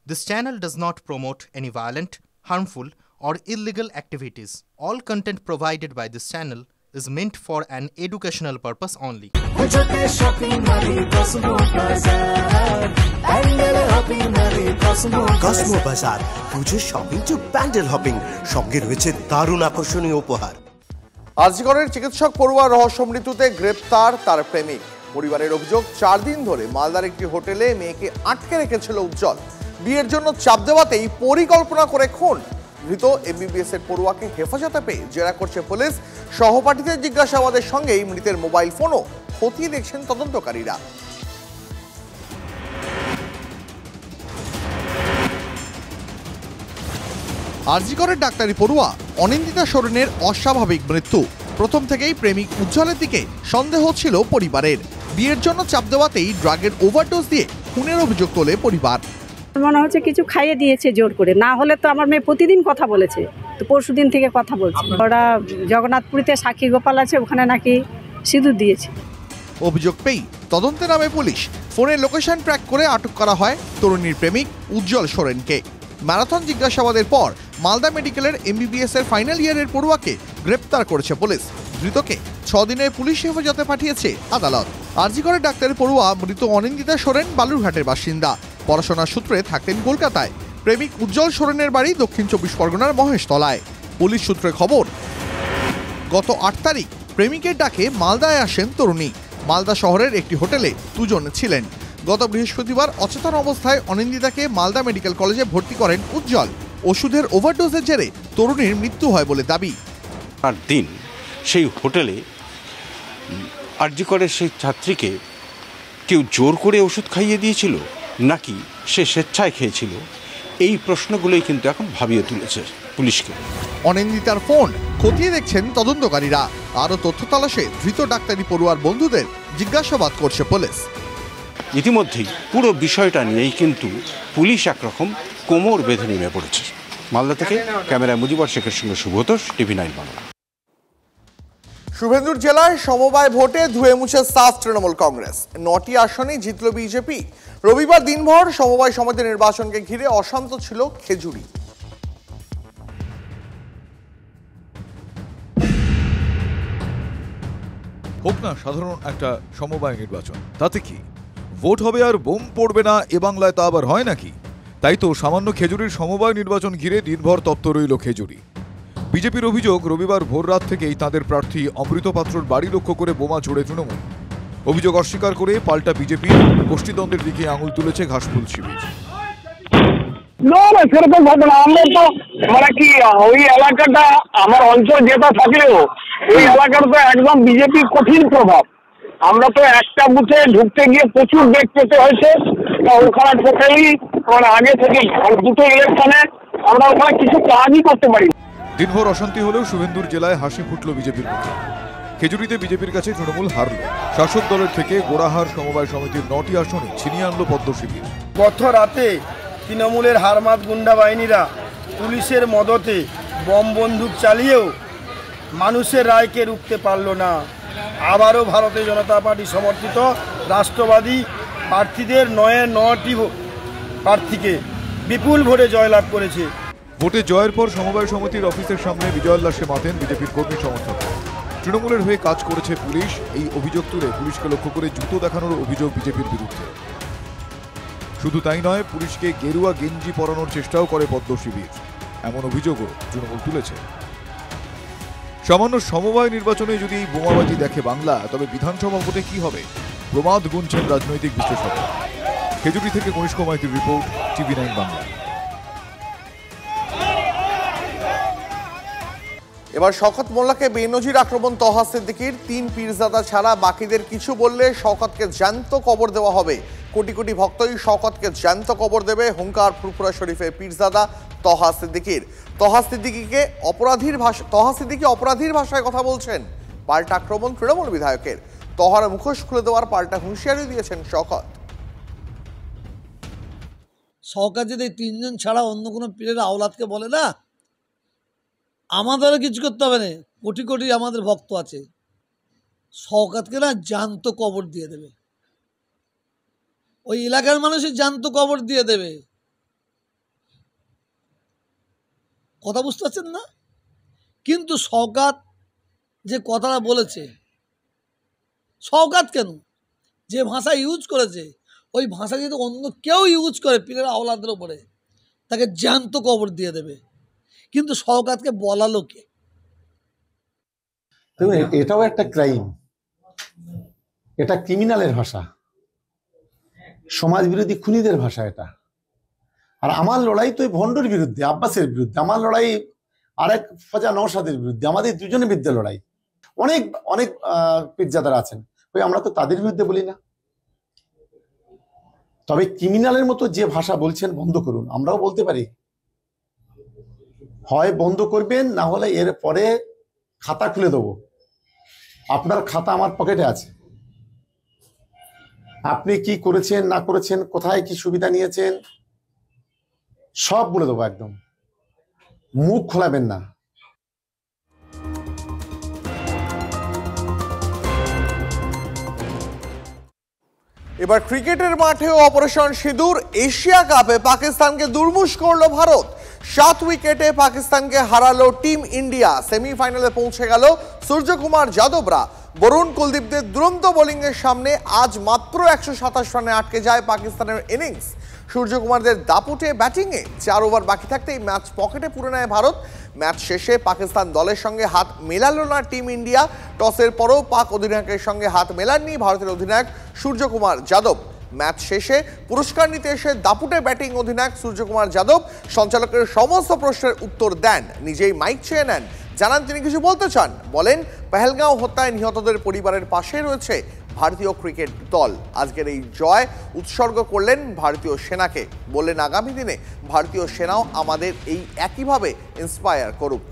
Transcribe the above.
This channel does not promote any violent, harmful, or illegal activities. All content provided by this channel is meant for an educational purpose only. Cosmo বাজার পুজোর shopping two pandal hopping, সঙ্গে রয়েছে দারুণ আকর্ষণীয় উপহার। আরজিকরের চিকিৎসক পড়ুয়া রহস্য মৃত্যুতে গ্রেপ্তার তার প্রেমিক। পরিবারের অভিযোগ, 4 দিন ধরে মালদার একটি হোটেলে মেয়েকে আটকে রেখেছিল উজ্জ্বল। বিয়ের জন্য চাপ দেওয়াতেই পরিকল্পনা করে খুন। ধৃত এমবিবিএস এর পড়ুয়াকে হেফাজতে পেয়ে জেরা করছে পুলিশ। সহপাঠীদের জিজ্ঞাসাবাদের সঙ্গেই মৃতের মোবাইল ফোনও খতিয়ে দেখছেন তদন্তকারীরা। আরজিকরের ডাক্তারি পড়ুয়া অনিন্দিতা সোরেনের অস্বাভাবিক মৃত্যু। প্রথম থেকেই প্রেমিক উজ্জ্বলের দিকে সন্দেহ ছিল পরিবারের। বিয়ের জন্য চাপ দেওয়াতেই ড্রাগের ওভারডোজ দিয়ে খুনের অভিযোগ তোলে পরিবার। মনে হচ্ছে কিছু খাইয়ে দিয়েছে জোর করে, না হলে তো আমার মেয়ে প্রতিদিন কথা বলেছে, তো পরশুদিন থেকে কথা বলছে। ওরা জগন্নাথপুরীতে সাক্ষী গোপাল আছে, ওখানে নাকি সিঁদুর দিয়েছে। অভিযোগ পেয়ে তদন্তে নামে পুলিশ। ফোনের লোকেশন ট্র্যাক করে আটক করা হয় তরুণীর প্রেমিক উজ্জ্বল সোরেনকে। ম্যারাথন জিজ্ঞাসাবাদের পর মালদা মেডিকেলের এমবিবিএস এর ফাইনাল ইয়ারের পড়ুয়াকে গ্রেপ্তার করেছে পুলিশ। ধৃতকে 6 দিনের পুলিশ হেফাজতে পাঠিয়েছে আদালত। আরজিকরের ডাক্তারি পড়ুয়া মৃত অনিন্দিতা সোরেন বালুরঘাটের বাসিন্দা। পড়াশোনার সূত্রে থাকতেন কলকাতায়। প্রেমিক উজ্জ্বল সোরেনের বাড়ি দক্ষিণ 24 পরগনার মহেশতলায়। পুলিশ সূত্রে খবর, গত 8 তারিখ প্রেমিকের ডাকে মালদায় আসেন তরুণী। মালদা শহরের একটি হোটেলে দুজন ছিলেন। গত বৃহস্পতিবার অচেতন অবস্থায় অনিন্দিতাকে মালদা মেডিকেল কলেজে ভর্তি করেন উজ্জ্বল। ওষুধের ওভারডোজের জেরে তরুণীর মৃত্যু হয় বলে দাবি। আর দিন সেই হোটেলে আরজিকরের সেই ছাত্রীকে কেউ জোর করে ওষুধ খাইয়ে দিয়েছিল নাকি সে স্বেচ্ছায় খেয়েছিল, এই প্রশ্নগুলোই কিন্তু এখন ভাবিয়ে তুলেছে পুলিশকে। অনিন্দিতার ফোন খতিয়ে দেখছেন তদন্তকারীরা। আরও তথ্য তালাশে ধৃত ডাক্তারি পড়ুয়ার বন্ধুদের জিজ্ঞাসাবাদ করছে পুলিশ। ইতিমধ্যেই পুরো বিষয়টা নিয়েই কিন্তু পুলিশ একরকম কোমর বেঁধে নেমে পড়েছে। মালদা থেকে ক্যামেরায় মুজিবর শেখের সঙ্গে শুভতোষ, TV9 বাংলা। শুভেন্দুর জেলায় সমবায় ভোটে ধুয়ে মুছে সাফ তৃণমূল কংগ্রেস। 9টি আসনে জিতল বিজেপি। রবিবার দিনভর সমবায় সমিতি নির্বাচনকে ঘিরে অশান্ত ছিল খেজুরি। হোক না সাধারণ একটা সমবায় নির্বাচন, তাতে কি? ভোট হবে আর বোম পড়বে না, এ বাংলায় তা আবার হয় নাকি? তাই তো সামান্য খেজুরির সমবায় নির্বাচন ঘিরে দিনভর তপ্ত রইল খেজুরি। বিজেপির অভিযোগ, রবিবার ভোর রাত থেকেই তাদের প্রার্থী অমৃত পাত্রর বাড়ি লক্ষ্য করে বোমা ছোড়ে তৃণমূল। অভিযোগ অস্বীকার করে পাল্টা বিজেপি গোষ্ঠীদ্বন্দ্বের দিকে আঙুল তুলেছে ঘাসফুল শিবির। সেরকম ঘটনা আমরা তো মানে কি ওই এলাকাটা আমার অঞ্চল যেটা থাকলেও ওই এলাকার তো একদম বিজেপি কঠিন প্রভাব। আমরা তো একটা বুথে ঢুকতে গিয়ে প্রচুর বেগ পেতে হয়েছে। ওখানে টোটালি মানে আগে থেকেই দুটো ইলেকশনে আমরা ওখানে কিছু কাজই করতে পারি। দিনভর অশান্তি হলেও শুভেন্দুর জেলায় হাসি ফুটল বিজেপির মুখে। খেজুরিতে বিজেপির কাছে তৃণমূল হারল। শাসক দলের থেকে গোড়াহার সমবায় সমিতির 9টি আসনে ছিনিয়ে আনল পদ্ম শিবির। গত রাতে তৃণমূলের হারমাত গুন্ডা বাহিনীরা পুলিশের মদতে বম বন্দুক চালিয়েও মানুষের রায়কে রুখতে পারল না। আবারও ভারতীয় জনতা পার্টি সমর্থিত রাষ্ট্রবাদী প্রার্থীদের 9টি প্রার্থীকে বিপুল ভোটে জয়লাভ করেছে। ভোটে জয়ের পর সমবায় সমিতির অফিসের সামনে বিজয়োল্লাসে মাতেন বিজেপির কর্মী সমর্থক। তৃণমূলের হয়ে কাজ করেছে পুলিশ, এই অভিযোগ তুলে পুলিশকে লক্ষ্য করে জুতো দেখানোর অভিযোগ বিজেপির বিরুদ্ধে। শুধু তাই নয়, পুলিশকে গেরুয়া গেঞ্জি পরানোর চেষ্টাও করে পদ্ম শিবির, এমন অভিযোগও তৃণমূল তুলেছে। সামান্য সমবায় নির্বাচনে যদি এই বোমাবাজি দেখে বাংলা, তবে বিধানসভা ভোটে কি হবে? প্রমাদ গুনছেন রাজনৈতিক বিশ্লেষকরা। খেজুরি থেকে কনিষ্ক মাইতির রিপোর্ট, TV9 বাংলা। এবার শওকত মোল্লাকে বেনজির আক্রমণ তহা সিদ্দিকীর। 3 পীরজাদা ছাড়া বাকিদের কিছু বললে শওকতকে জ্যান্ত কবর দেওয়া হবে। কোটি কোটি ভক্তই শওকতকে জ্যান্ত কবর দেবে, হুঙ্কার ফুরফুরা শরীফের পীরজাদা তহা সিদ্দিকীর। তহা সিদ্দিকী অপরাধীর ভাষায় কথা বলছেন। পাল্টা আক্রমণ তৃণমূল বিধায়কের। তহার মুখোশ খুলে দেওয়ার পাল্টা হুঁশিয়ারি দিয়েছেন শওকত। শওকত যদি 3 জন ছাড়া অন্য কোনো পীরের আওলাদকে বলে না, আমাদেরও কিছু করতে হবে না। কোটি কোটি আমাদের ভক্ত আছে, শওকতকে না জ্যান্ত কবর দিয়ে দেবে। ওই এলাকার মানুষই জ্যান্ত কবর দিয়ে দেবে। কথা বুঝতে পারছেন না? কিন্তু শওকত যে কথাটা বলেছে, শওকত কেন, যে ভাষা ইউজ করেছে ওই ভাষা যদি অন্য কেউ ইউজ করে পীরের আওলাদের ওপরে, তাকে জ্যান্ত কবর দিয়ে দেবে। কিন্তু শওকতকে বলালো কে? এটাও একটা ক্রাইম, এটা ক্রিমিনালের ভাষা, সমাজ বিরোধী খুনিদের ভাষা এটা। আর আমার লড়াই তো ভণ্ডর বিরুদ্ধে, আব্বাসের বিরুদ্ধে, আমার লড়াই আরেক ফজা নওশাদের বিরুদ্ধে, আমাদের দুজনের বিরুদ্ধে লড়াই। অনেক অনেক পীরজাদারা আছেন, ওই আমরা তো তাদের বিরুদ্ধে বলি না। তবে ক্রিমিনালের মতো যে ভাষা বলছেন বন্ধ করুন, আমরাও বলতে পারি। হয় বন্ধ করবেন, না হলে এর পরে খাতা খুলে দেবো। আপনার খাতা আমার পকেটে আছে, আপনি কি করেছেন না করেছেন, কোথায় কি সুবিধা নিয়েছেন, সব বলে দেবো। একদম মুখ খোলাবেন না। এবার ক্রিকেটের মাঠেও অপারেশন সিঁদুর। এশিয়া কাপে পাকিস্তানকে দুর্মুষ করলো ভারত। 7 উইকেটে পাকিস্তানকে হারালো টিম ইন্ডিয়া। সেমিফাইনালে পৌঁছে গেল সূর্যকুমার যাদবরা। বরুণ কুলদীপদের দুরন্ত বোলিংয়ের সামনে আজ মাত্র 127 রানে আটকে যায় পাকিস্তানের ইনিংস। সূর্যকুমারদের দাপুটে ব্যাটিংয়ে 4 ওভার বাকি থাকতেই ম্যাচ পকেটে পুরে নেয় ভারত। ম্যাচ শেষে পাকিস্তান দলের সঙ্গে হাত মেলালো না টিম ইন্ডিয়া। টসের পরও পাক অধিনায়কের সঙ্গে হাত মেলাননি ভারতের অধিনায়ক সূর্যকুমার যাদব। ম্যাচ শেষে পুরস্কার নিতে এসে দাপুটে ব্যাটিং অধিনায়ক সূর্যকুমার যাদব সঞ্চালকের সমস্ত প্রশ্নের উত্তর দেন, নিজেই মাইক চেয়ে নেন। জানান তিনি কিছু বলতে চান। বলেন, পেহেলগাঁও হত্যায় নিহতদের পরিবারের পাশে রয়েছে ভারতীয় ক্রিকেট দল। আজকের এই জয় উৎসর্গ করলেন ভারতীয় সেনাকে। বললেন, আগামী দিনে ভারতীয় সেনাও আমাদের এই একইভাবে ইন্সপায়ার করুক।